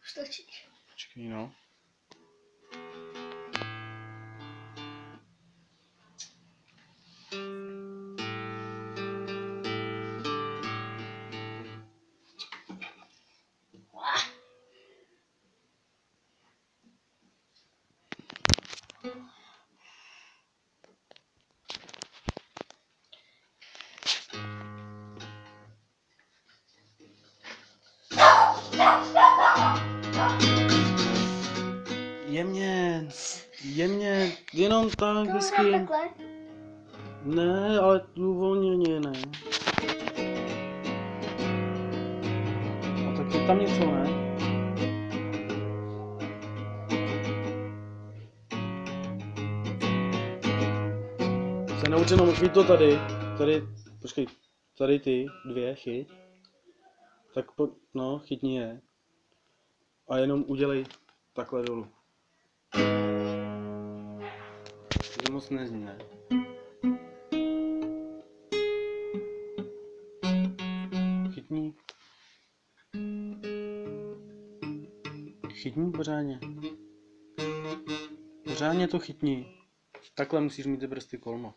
Stačí. Počkej, no. Jemně, jenom tak hezky. Takhle. Ne, ale uvolněně ne. A tak je tam něco, ne? Se nauč jenom chyt to tady, počkej, tady ty dvě chyť. Tak no, chytni je. A jenom udělej takhle dolů. To moc nezní, ne? Chytni. Chytni pořádně. Pořádně to chytni. Takhle musíš mít ty prsty kolmo.